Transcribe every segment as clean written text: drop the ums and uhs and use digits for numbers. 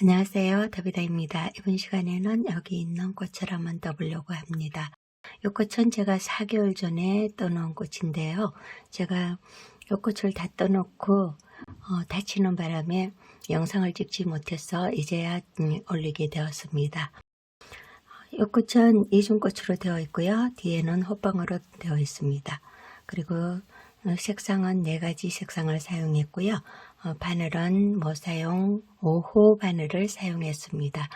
안녕하세요. 더비다입니다. 이번 시간에는 여기 있는 꽃을 한번 떠보려고 합니다. 이 꽃은 제가 4개월 전에 떠놓은 꽃인데요. 제가 이 꽃을 다 떠놓고 다치는 바람에 영상을 찍지 못해서 이제야 올리게 되었습니다. 이 꽃은 이중꽃으로 되어 있고요. 뒤에는 호빵으로 되어 있습니다. 그리고 색상은 4가지 색상을 사용했고요. 바늘은 모사용 5호 바늘을 사용했습니다.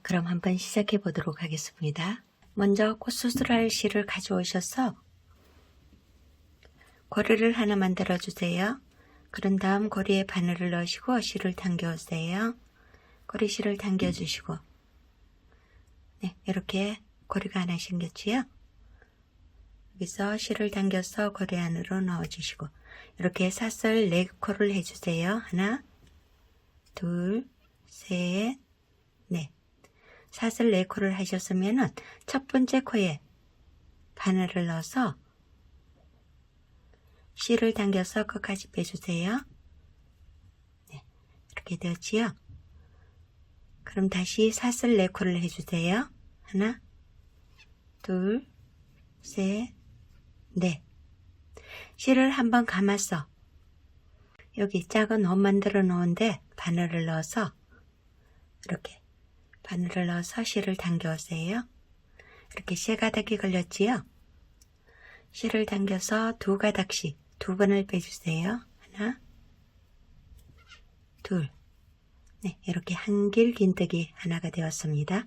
그럼 한번 시작해 보도록 하겠습니다. 먼저 꽃 수술할 실을 가져오셔서 고리를 하나 만들어 주세요. 그런 다음 고리에 바늘을 넣으시고 실을 당겨 오세요. 고리실을 당겨 주시고, 네, 이렇게 고리가 하나 생겼지요. 여기서 실을 당겨서 고리 안으로 넣어 주시고, 이렇게 사슬 4코를 해주세요. 하나, 둘, 셋, 넷. 사슬 4코를 하셨으면은 첫 번째 코에 바늘을 넣어서 실을 당겨서 끝까지 빼주세요. 네, 이렇게 되었지요. 그럼 다시 사슬 4코를 해주세요. 하나, 둘, 셋, 넷. 실을 한번 감아서 여기 작은 홈 만들어 놓은데 바늘을 넣어서 이렇게 바늘을 넣어서 실을 당겨 오세요. 이렇게 3가닥이 걸렸지요. 실을 당겨서 2가닥씩 2번을 빼주세요. 하나, 둘, 네, 이렇게 한길 긴뜨기 하나가 되었습니다.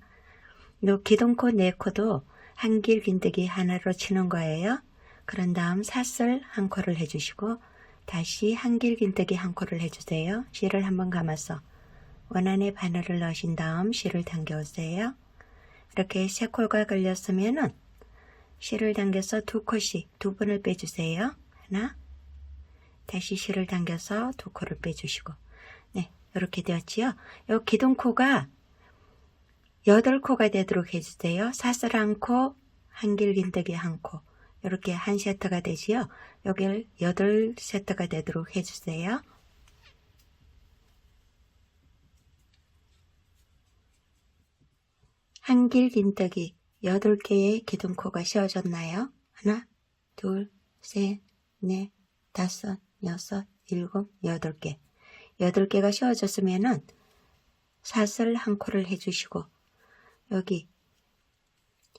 요 기둥코 4코도 한길 긴뜨기 하나로 치는 거예요. 그런 다음 사슬 1코를 해주시고 다시 한길 긴뜨기 1코를 해주세요. 실을 한번 감아서 원안에 바늘을 넣으신 다음 실을 당겨 오세요. 이렇게 3코가 걸렸으면은 실을 당겨서 2코씩 2번을 빼주세요. 하나, 다시 실을 당겨서 2코를 빼주시고, 네, 이렇게 되었지요. 이 기둥코가 8코가 되도록 해주세요. 사슬 1코, 한길 긴뜨기 1코. 이렇게 한 세트가 되지요. 여기를 8세트가 되도록 해주세요. 한길 긴뜨기 8개의 기둥코가 씌워졌나요? 하나, 둘, 셋, 넷, 5, 6, 7, 8개. 8개가 씌워졌으면은 사슬 1코를 해주시고, 여기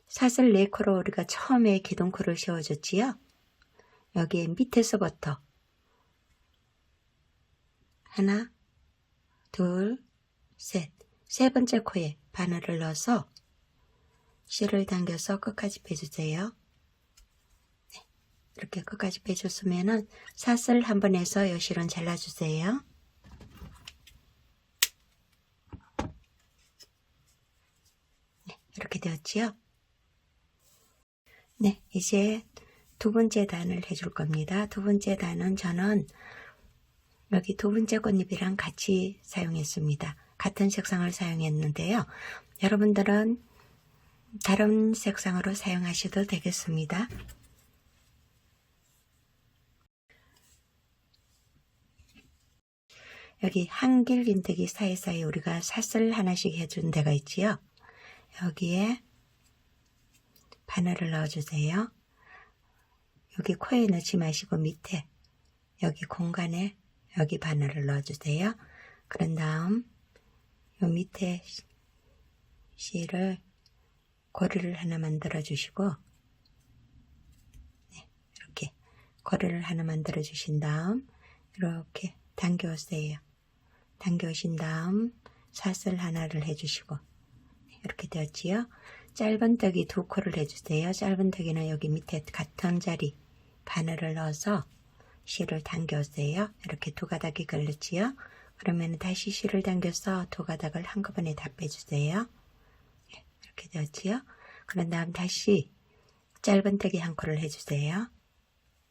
사슬 4코로 우리가 처음에 기둥코를 씌워줬지요. 여기에 밑에서부터 하나, 둘, 셋, 3번째 코에 바늘을 넣어서 실을 당겨서 끝까지 빼주세요. 네, 이렇게 끝까지 빼줬으면은 사슬 한 번 해서 이 실은 잘라주세요. 네, 이렇게 되었지요. 네, 이제 2번째 단을 해줄 겁니다. 2번째 단은 저는 여기 2번째 꽃잎이랑 같이 사용했습니다. 같은 색상을 사용했는데요. 여러분들은 다른 색상으로 사용하셔도 되겠습니다. 여기 한길 긴뜨기 사이사이 우리가 사슬 하나씩 해준 데가 있지요. 여기에 바늘을 넣어주세요. 여기 코에 넣지 마시고 밑에 여기 공간에 여기 바늘을 넣어주세요. 그런 다음 요 밑에 실을 고리를 하나 만들어 주시고, 네, 이렇게 고리를 하나 만들어 주신 다음 이렇게 당겨 오세요. 당겨 오신 다음 사슬 하나를 해주시고, 이렇게 되었지요. 짧은뜨기 2코를 해주세요. 짧은뜨기는 여기 밑에 같은 자리 바늘을 넣어서 실을 당겨 오세요. 이렇게 2가닥이 걸렸지요. 그러면 다시 실을 당겨서 2가닥을 한꺼번에 다 빼주세요. 이렇게 되었지요. 그런 다음 다시 짧은뜨기 1코를 해주세요.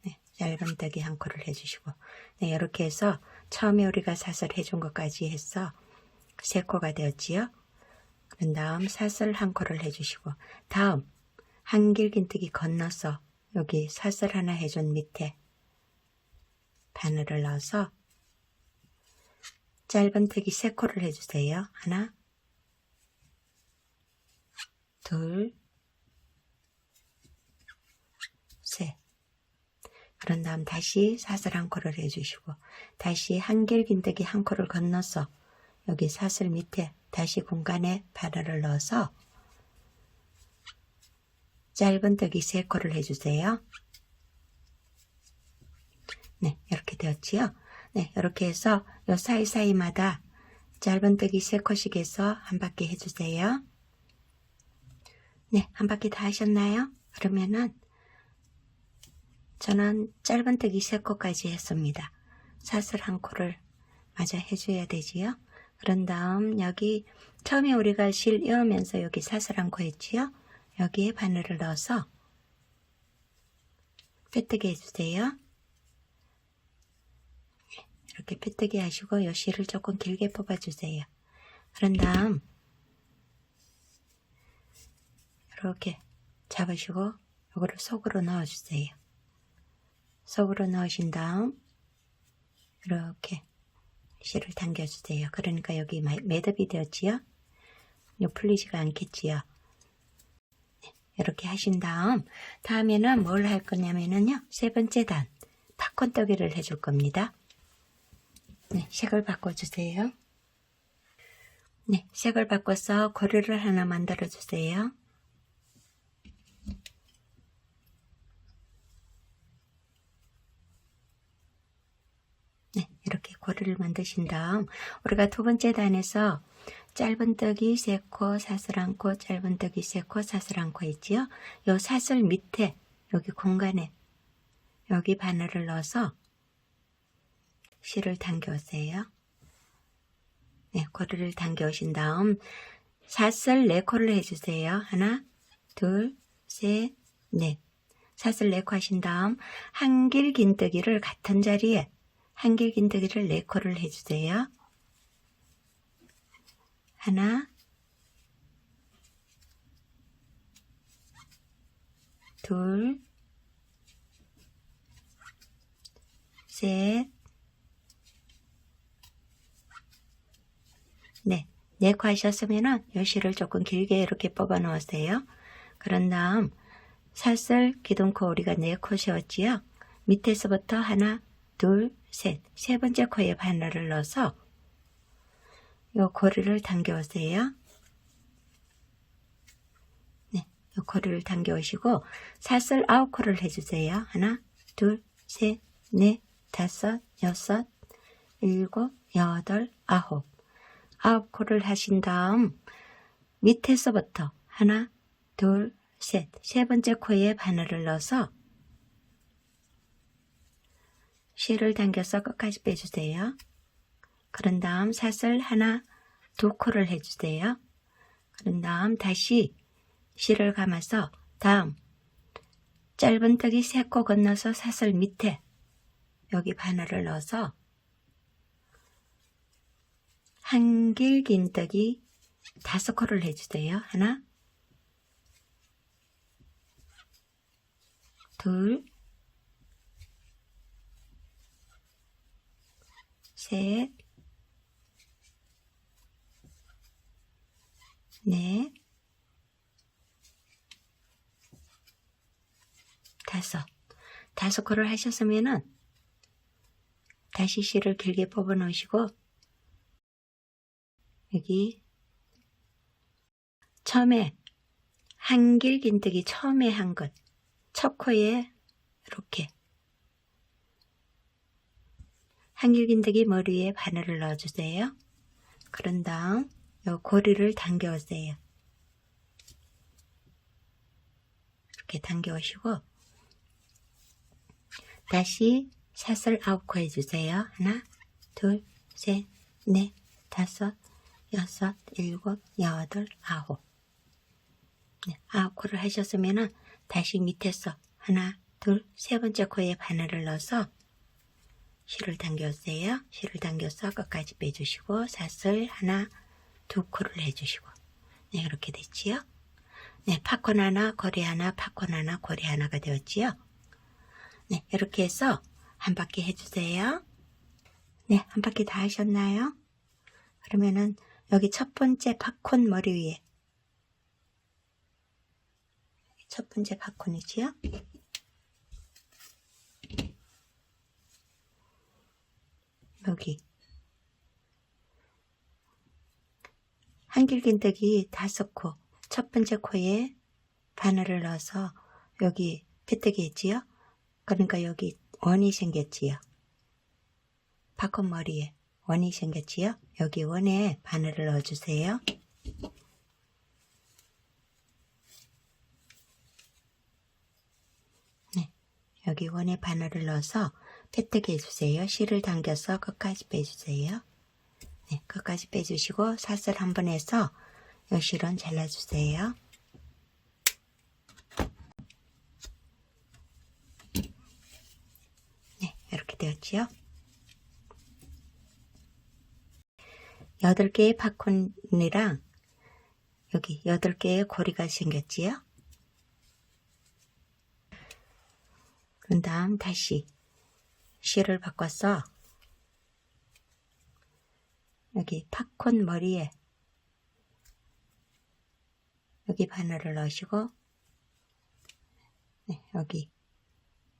네, 짧은뜨기 1코를 해주시고, 네, 이렇게 해서 처음에 우리가 사슬 해준 것까지 해서 3코가 되었지요. 그런 다음 사슬 1코를 해주시고, 다음 한길 긴뜨기 건너서 여기 사슬 하나 해준 밑에 바늘을 넣어서 짧은뜨기 3코를 해주세요. 하나, 둘, 셋. 그런 다음 다시 사슬 1코를 해주시고 다시 한길긴뜨기 1코를 건너서 여기 사슬 밑에 다시 공간에 바늘을 넣어서 짧은뜨기 3코를 해주세요. 네, 이렇게 되었지요. 네, 이렇게 해서 요 사이사이마다 짧은뜨기 3코씩 해서 한 바퀴 해주세요. 네, 한 바퀴 다 하셨나요? 그러면은 저는 짧은뜨기 3코까지 했습니다. 사슬 1코를 마저 해줘야 되지요. 그런 다음 여기 처음에 우리가 실 이으면서 여기 사슬 1코 했지요. 여기에 바늘을 넣어서 빼뜨기 해주세요. 이렇게 빼뜨기 하시고 이 실을 조금 길게 뽑아주세요. 그런 다음 이렇게 잡으시고 이거를 속으로 넣어주세요. 속으로 넣으신 다음 이렇게 실을 당겨주세요. 그러니까 여기 매듭이 되었지요. 요 풀리지가 않겠지요. 네, 이렇게 하신 다음 다음에는 뭘 할 거냐면요. 3번째 단 팝콘뜨기를 해줄 겁니다. 네, 색을 바꿔주세요. 네, 색을 바꿔서 고리를 하나 만들어 주세요. 네, 이렇게 고리를 만드신 다음 우리가 2번째 단에서 짧은뜨기 3코, 사슬 1코, 짧은뜨기 3코, 사슬 1코 있지요. 요 사슬 밑에 여기 공간에 여기 바늘을 넣어서 실을 당겨 오세요. 네, 고리를 당겨 오신 다음 사슬 4코를 해주세요. 하나, 둘, 셋, 넷. 사슬 4코 하신 다음 한길긴뜨기를 같은 자리에 한길긴뜨기를 4코를 해주세요. 하나, 둘, 셋, 네, 4코 하셨으면은 요 실을 조금 길게 이렇게 뽑아 놓으세요. 그런 다음 사슬 기둥코 우리가 4코 세웠지요. 밑에서부터 하나, 둘, 셋, 3번째 코에 바늘을 넣어서 요 고리를 당겨 오세요. 네, 요 고리를 당겨 오시고 사슬 9코를 해주세요. 하나, 둘, 셋, 넷, 다섯, 여섯, 일곱, 여덟, 아홉. 9코를 하신 다음 밑에서부터 하나, 둘, 셋, 3번째 코에 바늘을 넣어서 실을 당겨서 끝까지 빼주세요. 그런 다음 사슬 하나, 2코를 해주세요. 그런 다음 다시 실을 감아서 다음 짧은뜨기 3코 건너서 사슬 밑에 여기 바늘을 넣어서 한길긴뜨기 5코를 해주세요. 하나, 둘, 셋, 넷, 다섯 코를 하셨으면은 다시 실을 길게 뽑아 놓으시고 여기 처음에 한길긴뜨기 처음에 한 것 첫 코에 이렇게 한길긴뜨기 머리에 바늘을 넣어주세요. 그런 다음 요 고리를 당겨 오세요. 이렇게 당겨 오시고 다시 사슬 9코 해주세요. 하나, 둘, 셋, 넷, 다섯, 여섯, 일곱, 여덟, 아홉. 네, 9코를 하셨으면은 다시 밑에서 하나, 둘, 3번째 코에 바늘을 넣어서 실을 당겨주세요. 실을 당겨서 끝까지 빼주시고 사슬 하나, 2코를 해주시고 네, 이렇게 됐지요. 네, 팝콘 하나, 고리 하나, 팝콘 하나, 고리 하나가 되었지요. 네, 이렇게 해서 한 바퀴 해주세요. 네, 한 바퀴 다 하셨나요? 그러면은 여기 첫 번째 팝콘 머리 위에, 첫 번째 팝콘이지요? 여기 한길긴뜨기 5코, 첫 번째 코에 바늘을 넣어서 여기 빗뜨기 했지요? 그러니까 여기 원이 생겼지요. 팝콘 머리에 원이 생겼지요? 여기 원에 바늘을 넣어주세요. 네, 여기 원에 바늘을 넣어서 빗뜨기 해주세요. 실을 당겨서 끝까지 빼주세요. 네, 끝까지 빼주시고 사슬 한 번 해서 이 실은 잘라주세요. 네, 이렇게 되었지요. 8개의 팝콘이랑 여기 8개의 고리가 생겼지요. 그 다음 다시 실을 바꿔서 여기 팝콘 머리에 여기 바늘을 넣으시고, 네, 여기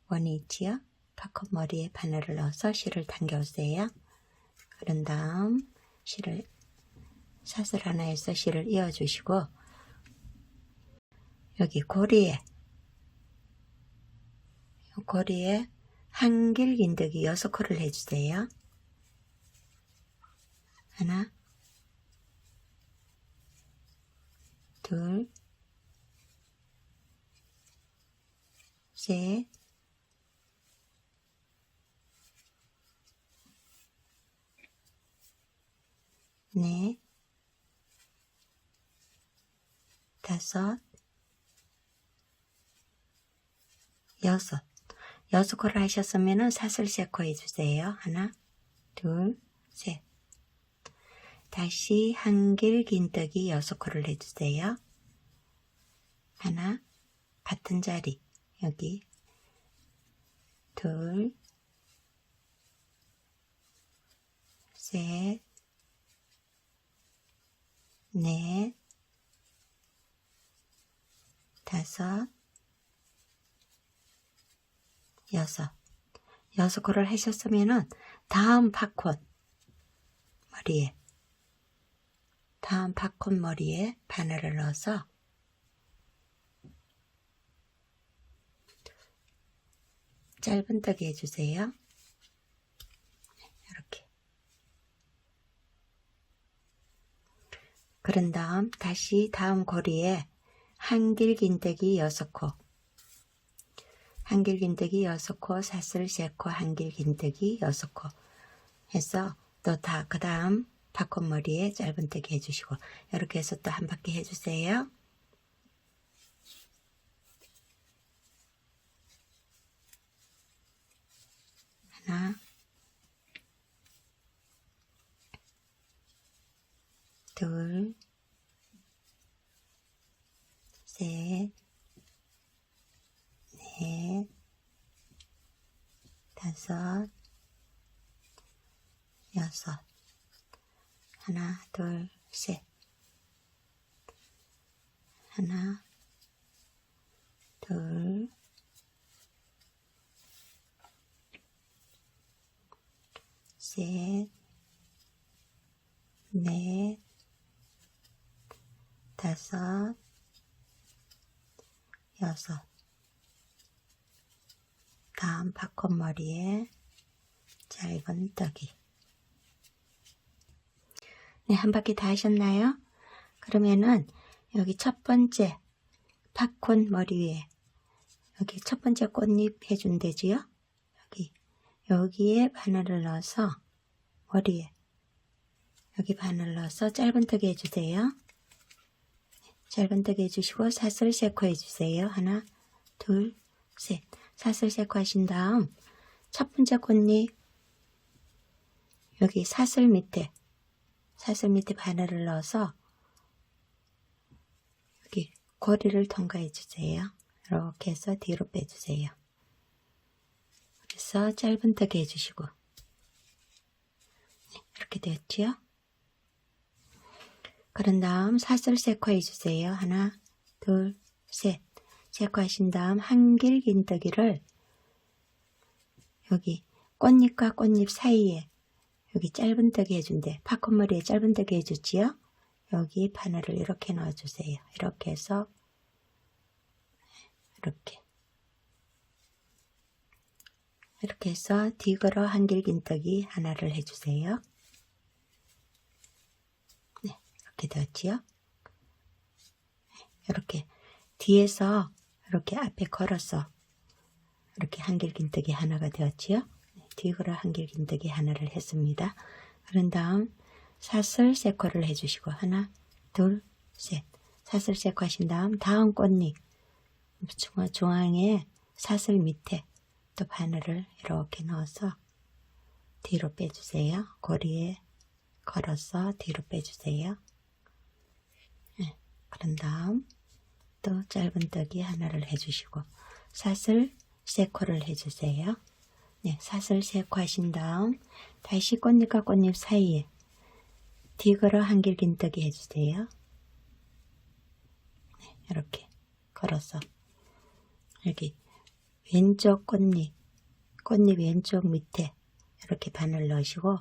원이 있지요. 팝콘 머리에 바늘을 넣어서 실을 당겨오세요. 그런 다음 실을 사슬 하나에서 실을 이어주시고, 여기 고리에 한길긴뜨기 6코를 해주세요. 하나, 둘, 셋, 넷, 다섯, 여섯. 6코를 하셨으면 사슬 3코 해주세요. 하나, 둘, 셋. 다시 한길긴뜨기 6코를 해주세요. 하나, 같은 자리, 여기, 둘, 셋, 넷, 다섯, 여섯. 6코를 하셨으면은 다음 팝콘 머리에 바늘을 넣어서 짧은뜨기 해주세요. 이렇게. 그런 다음 다시 다음 고리에 한길긴뜨기 6코, 한길긴뜨기 6코, 사슬 3코, 한길긴뜨기 6코 해서 또 다 그 다음 팝콘 머리에 짧은뜨기 해주시고, 이렇게 해서 또 한 바퀴 해주세요. 하나, 둘, 셋, 넷, 다섯, 여섯. 하나, 둘, 셋. 하나, 둘, 셋, 넷, 다섯, 여섯. 다음 팝콘 머리에 짧은뜨기. 네, 한 바퀴 다 하셨나요? 그러면은 여기 첫 번째 팝콘 머리 위에 여기 첫 번째 꽃잎 해준 데지요. 여기에 바늘을 넣어서 머리에 여기 바늘 넣어서 짧은뜨기 해주세요. 짧은뜨기 해주시고 사슬 3코 해주세요. 하나, 둘, 셋. 사슬 3코 하신 다음 첫 번째 꽃잎 여기 사슬 밑에 바늘을 넣어서 여기 고리를 통과해 주세요. 이렇게 해서 뒤로 빼주세요. 그래서 짧은뜨기 해주시고, 네, 이렇게 되었지요? 그런 다음 사슬 세 코 해주세요. 하나, 둘, 셋. 세 코 하신 다음 한길긴뜨기를 여기 꽃잎과 꽃잎 사이에 여기 짧은뜨기 해준대. 팝콘머리에 짧은뜨기 해주지요. 여기 바늘을 이렇게 넣어주세요. 이렇게 해서 이렇게 해서 디그러 한길긴뜨기 하나를 해주세요. 네, 이렇게 되었지요. 이렇게 뒤에서 이렇게 앞에 걸어서 이렇게 한길긴뜨기 하나가 되었지요. 디그러 한길긴뜨기 하나를 했습니다. 그런 다음 사슬 세 코를 해주시고 하나, 둘, 셋. 사슬 세 코 하신 다음 꽃잎 중앙에 사슬 밑에 또 바늘을 이렇게 넣어서 뒤로 빼주세요. 고리에 걸어서 뒤로 빼주세요. 네, 그런 다음 또 짧은뜨기 하나를 해주시고 사슬 세 코를 해주세요. 네, 사슬 세 코 하신 다음 다시 꽃잎과 꽃잎 사이에 디그러 한길긴뜨기 해주세요. 네, 이렇게 걸어서 여기 왼쪽 꽃잎 왼쪽 밑에 이렇게 바늘 넣으시고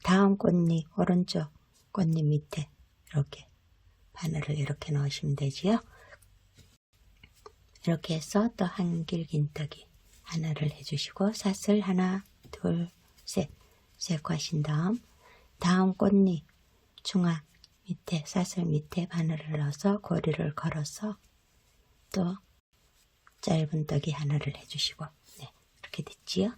다음 꽃잎 오른쪽 꽃잎 밑에 이렇게 바늘을 이렇게 넣으시면 되지요. 이렇게 해서 또 한길긴뜨기 하나를 해주시고 사슬 하나, 둘, 셋. 세 코 하신 다음 꽃잎 중앙 밑에 사슬 밑에 바늘을 넣어서 고리를 걸어서 또 짧은뜨기 하나를 해주시고 네, 이렇게 됐지요.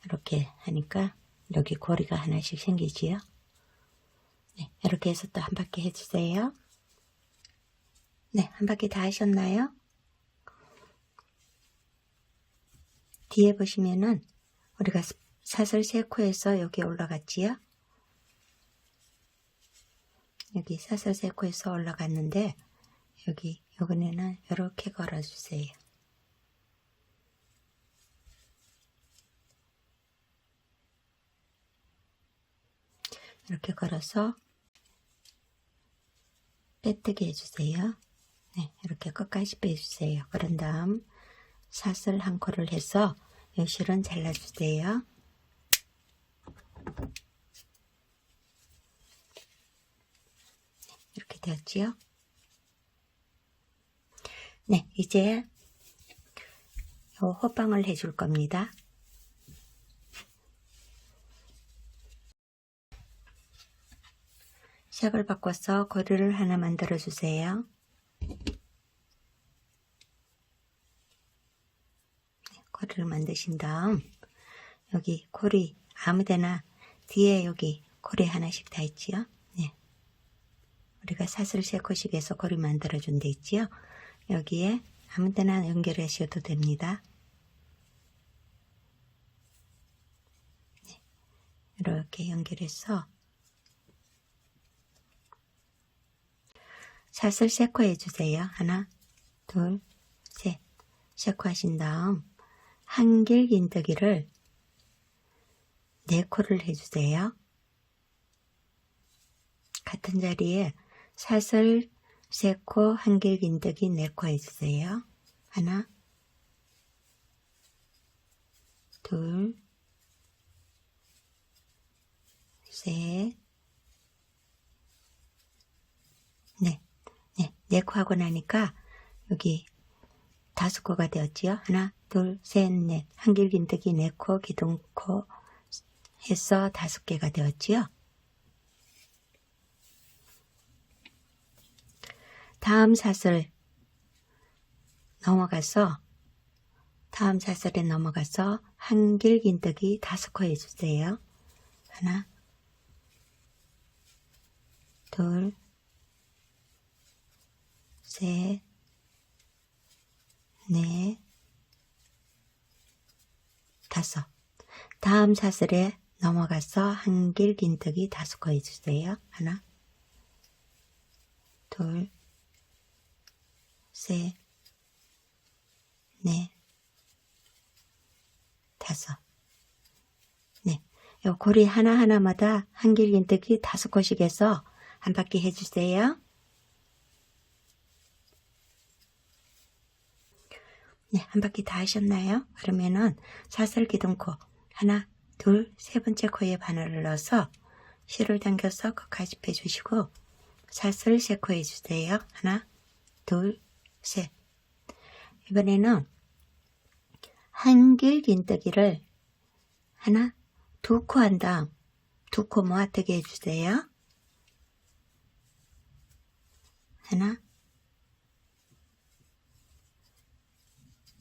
이렇게 하니까 여기 고리가 하나씩 생기지요. 네, 이렇게 해서 또 한 바퀴 해주세요. 네, 한 바퀴 다 하셨나요? 뒤에 보시면은 우리가 사슬 세 코에서 여기 올라갔지요. 여기 사슬 세 코에서 올라갔는데 여기 요번에는 이렇게 걸어주세요. 이렇게 걸어서 빼뜨기 해주세요. 네, 이렇게 끝까지 빼주세요. 그런 다음 사슬 한 코를 해서 요 실은 잘라주세요. 이렇게 되었지요. 네, 이제 요 호빵을 해줄 겁니다. 색을 바꿔서 고리를 하나 만들어 주세요. 고리를 만드신 다음 여기 고리 아무데나 뒤에 여기 고리 하나씩 다 있지요. 네, 우리가 사슬 세 코씩 해서 고리 만들어 준 데 있지요. 여기에 아무데나 연결하셔도 됩니다. 네, 이렇게 연결해서 사슬 세 코 해주세요. 하나, 둘, 셋. 세 코 하신 다음 한길긴뜨기를 4코를 해주세요. 같은 자리에 사슬 세 코 한길긴뜨기 4코 해주세요. 하나, 둘, 셋, 넷. 네, 4코 하고 나니까 여기 5코가 되었지요. 하나, 둘, 셋, 넷. 한길긴뜨기 4코, 기둥코 해서 5개가 되었지요. 다음 사슬 넘어가서 다음 사슬에 넘어가서 한길긴뜨기 5코 해주세요. 하나, 둘, 셋, 넷, 5. 다음 사슬에 넘어가서 한길긴뜨기 5코 해주세요. 하나, 둘, 셋, 넷, 5. 네, 요 고리 하나하나마다 한길긴뜨기 5코씩 해서 한 바퀴 해주세요. 네, 한 바퀴 다 하셨나요? 그러면은 사슬 기둥코 하나, 둘, 세 번째 코에 바늘을 넣어서 실을 당겨서 끝까지 빼주시고 사슬 세 코 해주세요. 하나, 둘, 셋. 이번에는 한길 긴뜨기를 하나, 두 코 한 다음 두 코 모아뜨기 해주세요. 하나,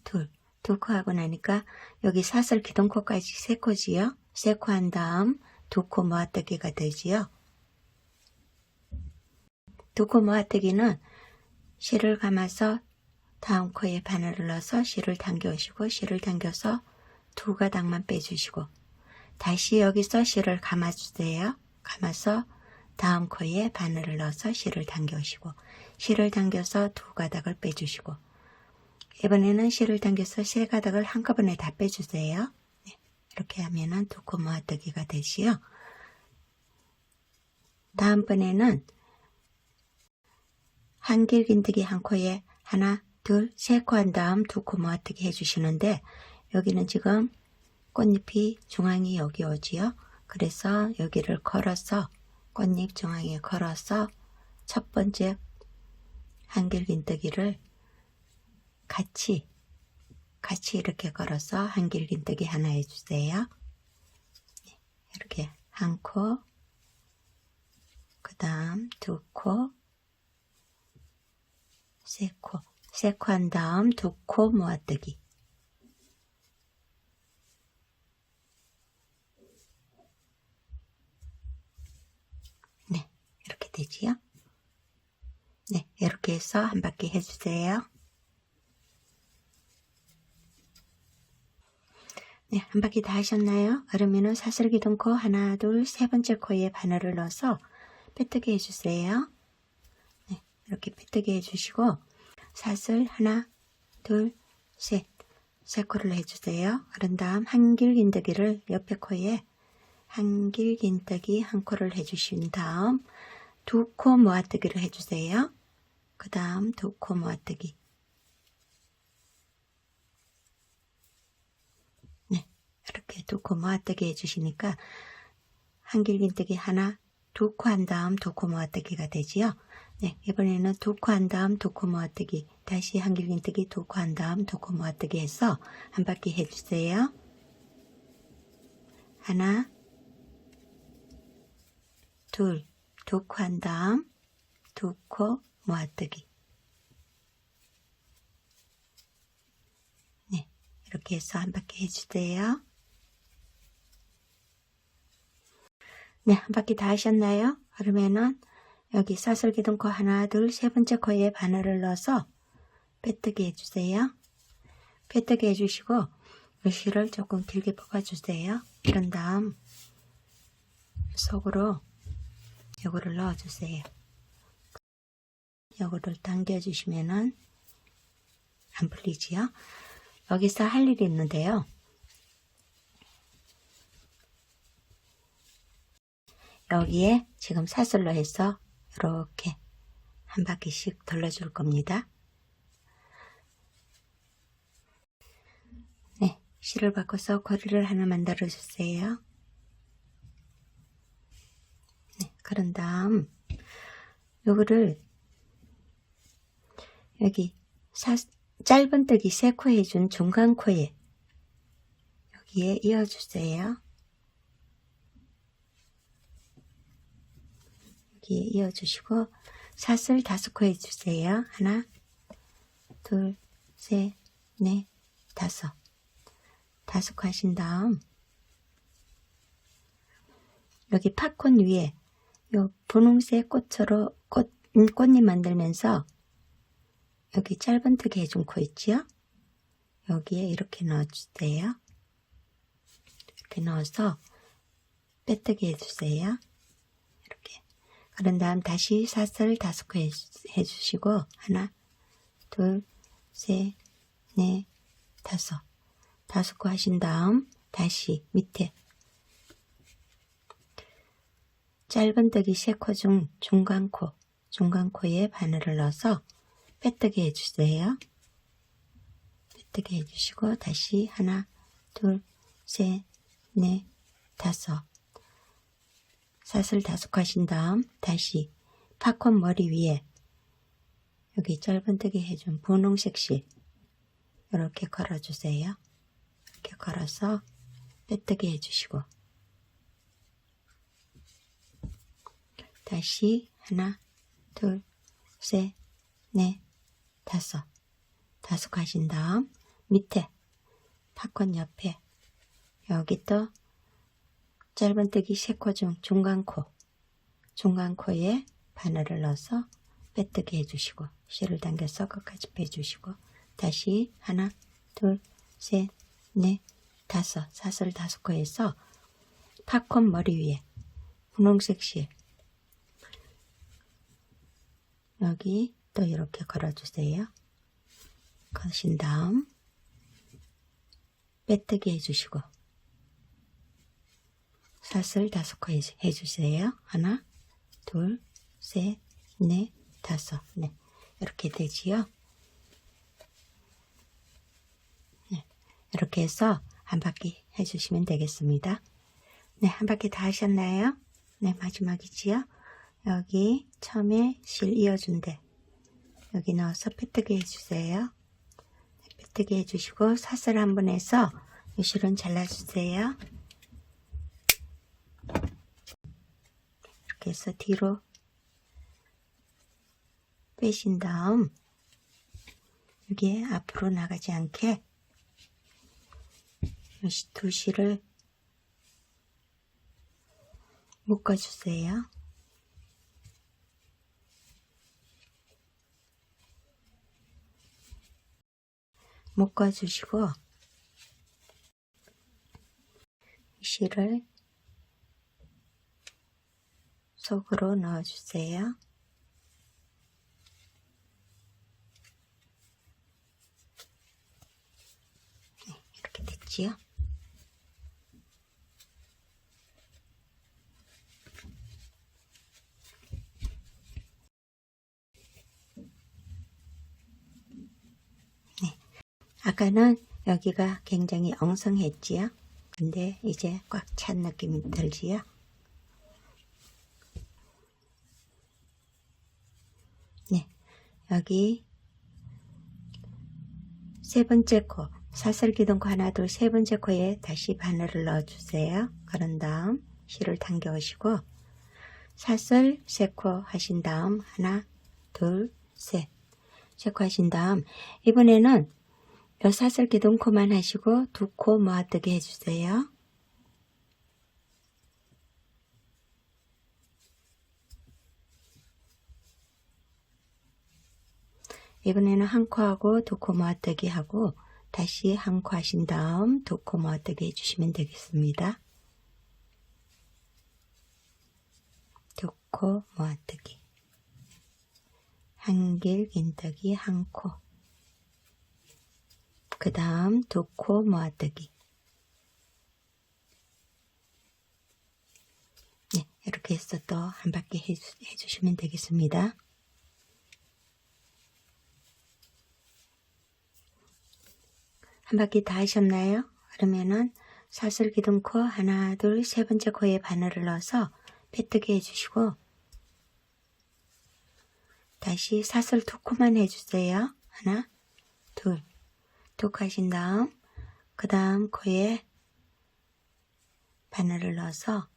둘, 두 코 하고 나니까 여기 사슬 기둥코까지 세 코지요. 세 코 한 다음 두 코 모아뜨기가 되지요. 두 코 모아뜨기는 실을 감아서 다음 코에 바늘을 넣어서 실을 당겨오시고 실을 당겨서 두 가닥만 빼주시고 다시 여기서 실을 감아주세요. 감아서 다음 코에 바늘을 넣어서 실을 당겨오시고 실을 당겨서 두 가닥을 빼주시고 이번에는 실을 당겨서 세 가닥을 한꺼번에 다 빼주세요. 네, 이렇게 하면은 두 코 모아뜨기가 되지요. 다음번에는 한길 긴뜨기 한 코에 하나, 둘, 세 코 한 다음 두 코 모아뜨기 해주시는데 여기는 지금 꽃잎이 중앙이 여기 오지요. 그래서 여기를 걸어서 꽃잎 중앙에 걸어서 첫 번째 한길 긴뜨기를 같이 이렇게 걸어서 한길 긴뜨기 하나 해주세요. 이렇게 한 코, 그 다음 두 코, 세 코 한 다음 두 코 모아뜨기. 네, 이렇게 되지요. 네, 이렇게 해서 한 바퀴 해주세요. 네, 한 바퀴 다 하셨나요? 그러면은 사슬 기둥코 하나, 둘, 세 번째 코에 바늘을 넣어서 빼뜨기 해주세요. 네, 이렇게 빼뜨기 해주시고 사슬 하나, 둘, 셋, 세 코를 해주세요. 그런 다음 한길 긴뜨기를 옆에 코에 한길 긴뜨기 한 코를 해주신 다음 두 코 모아뜨기를 해주세요. 그 다음 두 코 모아뜨기. 네, 이렇게 두 코 모아뜨기 해주시니까 한길 긴뜨기 하나, 두 코 한 다음 두 코 모아뜨기가 되지요. 네, 이번에는 두 코 한 다음 두 코 모아뜨기, 다시 한길 긴뜨기 두 코 한 다음 두 코 모아뜨기 해서 한 바퀴 해주세요. 하나, 둘, 두 코 한 다음 두 코 모아뜨기. 네, 이렇게 해서 한 바퀴 해주세요. 네, 한 바퀴 다 하셨나요? 그러면은 여기 사슬 기둥코 하나, 둘, 세 번째 코에 바늘을 넣어서 빼뜨기 해주세요. 빼뜨기 해주시고 실을 조금 길게 뽑아주세요. 그런 다음 속으로 요거를 넣어주세요. 요거를 당겨주시면은 안 풀리지요? 여기서 할 일이 있는데요. 여기에 지금 사슬로 해서 이렇게 한 바퀴씩 돌려줄 겁니다. 네, 실을 바꿔서 고리를 하나 만들어 주세요. 네, 그런 다음 요거를 여기 짧은뜨기 세 코 해준 중간 코에 여기에 이어주세요. 여기에 이어주시고 사슬 5코 해주세요. 하나, 둘, 셋, 넷, 다섯. 5코 하신 다음 여기 팝콘 위에 요 분홍색 꽃으로 꽃잎 만들면서 여기 짧은뜨기 해준 코 있지요? 여기에 이렇게 넣어주세요. 이렇게 넣어서 빼뜨기 해주세요. 이렇게. 그런 다음 다시 사슬 5코 해주시고 하나, 둘, 셋, 넷, 다섯. 5코 하신 다음 다시 밑에 짧은뜨기 3코 중 중간코에 바늘을 넣어서 빼뜨기 해주세요. 빼뜨기 해주시고 다시 하나, 둘, 셋, 넷, 다섯. 사슬 5코 하신 다음 다시 팝콘 머리 위에 여기 짧은뜨기 해준 분홍색 실 이렇게 걸어주세요. 이렇게 걸어서 빼뜨기 해주시고 다시 하나, 둘, 셋, 넷, 다섯. 5코 하신 다음 밑에 팝콘 옆에 여기 또 짧은뜨기 3코 중 중간코에 바늘을 넣어서 빼뜨기 해주시고 실을 당겨서 끝까지 빼주시고 다시 하나, 둘, 셋, 넷, 다섯. 사슬 5코에서 팝콘 머리 위에 분홍색 실 여기 또 이렇게 걸어주세요. 거신 다음 빼뜨기 해주시고 사슬 5코 해주세요. 하나, 둘, 셋, 넷, 다섯. 네, 이렇게 되지요. 네, 이렇게 해서 한 바퀴 해주시면 되겠습니다. 네, 한 바퀴 다 하셨나요? 네, 마지막이지요. 여기 처음에 실 이어준 데 여기 넣어서 빼뜨기 해주세요. 빼뜨기 해주시고 사슬 한 번 해서 이 실은 잘라주세요. 이렇게 해서 뒤로 빼신 다음 여기에 앞으로 나가지 않게 두 실을 묶어주세요. 묶어주시고 실을 속으로 넣어주세요. 네, 이렇게 됐지요. 네, 아까는 여기가 굉장히 엉성했지요. 근데 이제 꽉 찬 느낌이 들지요. 네, 여기 3번째 코 사슬 기둥코 하나, 둘, 3번째 코에 다시 바늘을 넣어주세요. 그런 다음 실을 당겨 오시고 사슬 3코 하신 다음 하나, 둘, 셋. 3코 하신 다음 이번에는 요 사슬 기둥코만 하시고 2코 모아뜨기 해주세요. 이번에는 1코 하고 2코 모아뜨기 하고 다시 1코 하신 다음 2코 모아뜨기 해주시면 되겠습니다. 2코 모아뜨기, 한길 긴뜨기 1코, 그 다음 2코 모아뜨기. 네, 이렇게 해서 또 한 바퀴 해주시면 되겠습니다. 한 바퀴 다 하셨나요? 그러면은 사슬 기둥코 하나, 둘, 3번째 코에 바늘을 넣어서 빼뜨기 해주시고 다시 사슬 2코만 해주세요. 하나, 둘, 2코 하신 다음 그 다음 코에 바늘을 넣어서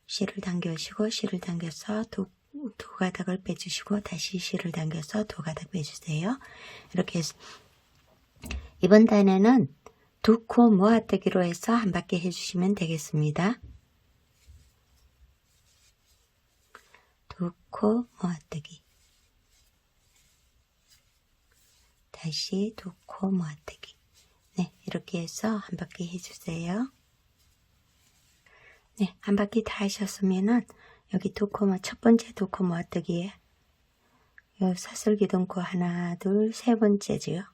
실을 당겨주시고 실을 당겨서 두 가닥을 빼주시고 다시 실을 당겨서 2가닥 빼주세요. 이렇게 해서 이번 단에는 2코 모아뜨기로 해서 한 바퀴 해주시면 되겠습니다. 2코 모아뜨기, 다시 2코 모아뜨기. 네, 이렇게 해서 한 바퀴 해주세요. 네, 한 바퀴 다 하셨으면은 여기 2코, 첫 번째 2코 모아뜨기에 요 사슬 기둥코 하나, 둘, 3번째지요.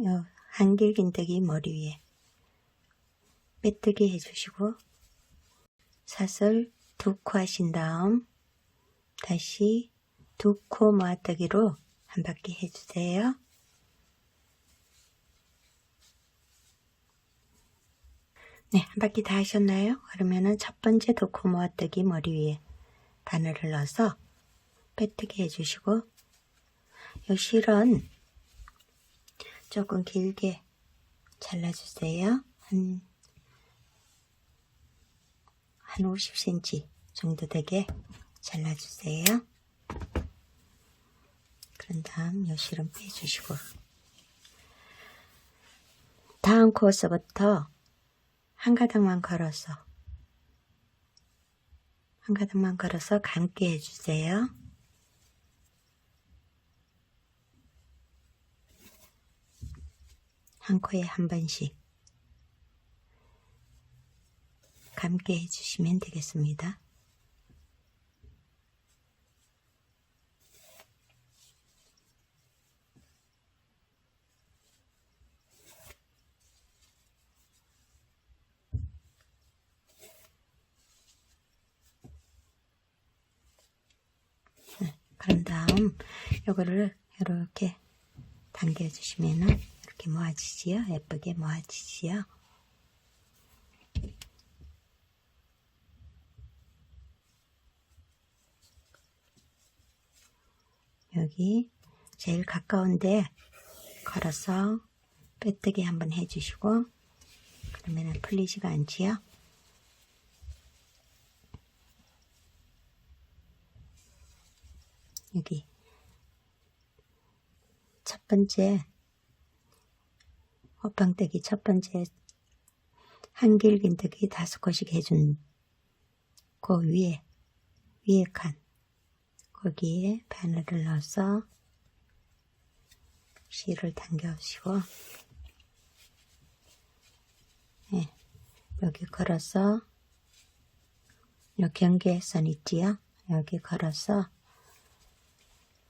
요 한길 긴뜨기 머리 위에 빼뜨기 해주시고 사슬 두 코 하신 다음 다시 두 코 모아뜨기로 한 바퀴 해주세요. 네, 한 바퀴 다 하셨나요? 그러면은 첫 번째 두 코 모아뜨기 머리 위에 바늘을 넣어서 빼뜨기 해주시고, 이 실은 조금 길게 잘라주세요. 한 50cm 정도 되게 잘라주세요. 그런 다음 이 실은 빼주시고, 다음 코에서부터 한 가닥만 걸어서 감게 해주세요. 한 코에 한 번씩 감게 해주시면 되겠습니다. 그런 다음 요거를 이렇게 당겨주시면은 이렇게 모아지지요. 예쁘게 모아지지요. 여기 제일 가까운데 걸어서 빼뜨기 한번 해주시고, 그러면 풀리지가 않지요. 여기 첫 번째 호빵뜨기 첫 번째 한길긴뜨기 5코씩 해준 그 위에 칸 거기에 바늘을 넣어서 실을 당겨주시고, 네, 여기 걸어서 요 경계선 있지요. 여기 걸어서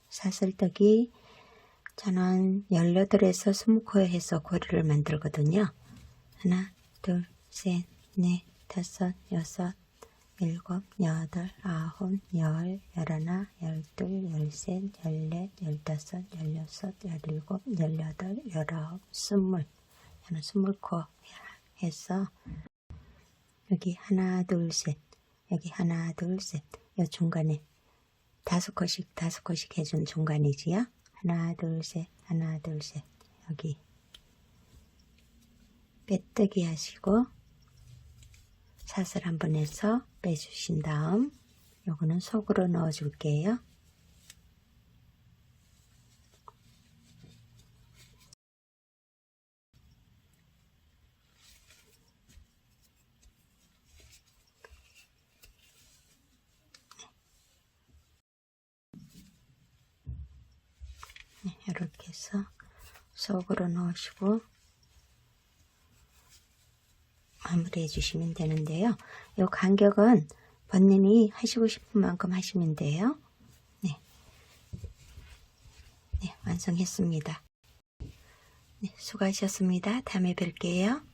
사슬뜨기 저는 18에서 20코 해서 고리를 만들거든요. 하나, 둘, 셋, 넷, 다섯, 여섯, 일곱, 여덟, 아홉, 열, 열하나, 열둘, 열셋, 열넷, 열다섯, 열여섯, 열일곱, 열여덟, 열아홉, 20코 해서 여기 하나, 둘, 셋, 여기 하나, 둘, 셋, 요 중간에 5코씩 해준 중간이지요. 하나, 둘, 셋, 하나, 둘, 셋. 여기 빼뜨기 하시고 사슬 한번 해서 빼주신 다음 요거는 속으로 넣어 줄게요. 네, 이렇게 해서 속으로 넣으시고 마무리 해주시면 되는데요. 이 간격은 본인이 하시고 싶은 만큼 하시면 돼요. 네, 완성했습니다. 네, 수고하셨습니다. 다음에 뵐게요.